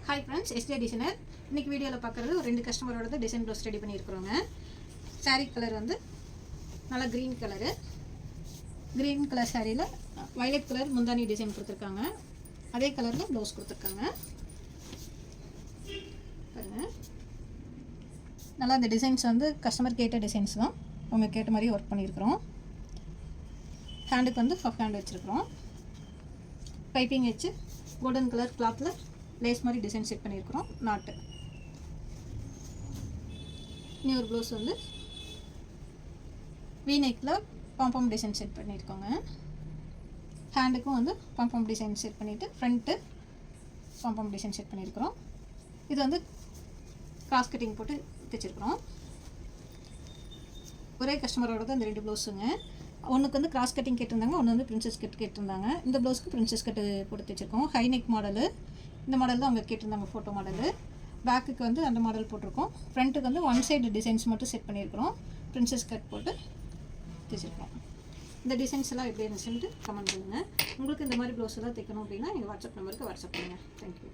Hi friends, yesterday designer. இன்றைக்கி வீடியோவில் பார்க்குறது ஒரு 2 கஸ்டமரோட டிசைன் ப்ளவுஸ் ரெடி பண்ணியிருக்கிறோங்க. சாரீ கலர் வந்து நல்லா க்ரீன் கலரு. க்ரீன் கலர் சாரியில் வயலட் கலர் முந்தானி டிசைன் கொடுத்துருக்காங்க. அதே கலரில் ப்ளவுஸ் கொடுத்துருக்காங்க. பாருங்கள், நல்லா அந்த டிசைன்ஸ் வந்து கஸ்டமர் கேட்ட டிசைன்ஸ் தான். அவங்க கேட்ட மாதிரி ஒர்க் பண்ணியிருக்கிறோம். ஹேண்டுக்கு வந்து பஃப் ஹேண்ட் வச்சுருக்கிறோம். பைப்பிங் வச்சு கோல்டன் கலர் கிளாத்தில் லேஸ் மாதிரி டிசைன் செட் பண்ணியிருக்கிறோம். நாட்டு இன்னொரு ப்ளவுஸ் வந்து வீநெக்கில் பாம்பம் டிசைன் செட் பண்ணியிருக்கோங்க. ஹேண்டுக்கும் வந்து பாம்பம் டிசைன் செட் பண்ணிவிட்டு ஃப்ரண்ட்டு பாம்பம் டிசைன் செட் பண்ணியிருக்கிறோம். இது வந்து கிராஸ் கட்டிங் போட்டு தைச்சிருக்கிறோம். ஒரே கஸ்டமரோட தான் இந்த 2 ப்ளவுஸுங்க. ஒன்றுக்கு வந்து கிராஸ் கட்டிங் கேட்டிருந்தாங்க, ஒன்று வந்து பிரின்சஸ் கட் கேட்டிருந்தாங்க. இந்த ப்ளவுஸ்க்கு பிரின்சஸ் கட்டு போட்டு தைச்சிருக்கோம். High neck model. இந்த மாடல் தான் அவங்க கேட்டிருந்தாங்க, ஃபோட்டோ மாடலு. பேக்குக்கு வந்து அந்த மாடல் போட்டிருக்கோம். ஃப்ரண்ட்டுக்கு வந்து ஒன் சைடு டிசைன்ஸ் மட்டும் செட் பண்ணியிருக்கிறோம். பிரின்சஸ் கட் போட்டு தைச்சிருக்கோம். இந்த டிசைன்ஸ் எல்லாம் எப்படி இருந்துச்சுன்ட்டு கமெண்ட் பண்ணுங்கள். உங்களுக்கு இந்த மாதிரி ப்ளவுஸ் எல்லாம் தைக்கணும் அப்படின்னா எங்கள் வாட்ஸ்அப் நம்பருக்கு வாட்ஸ்அப் பண்ணுங்கள். தேங்க்யூ.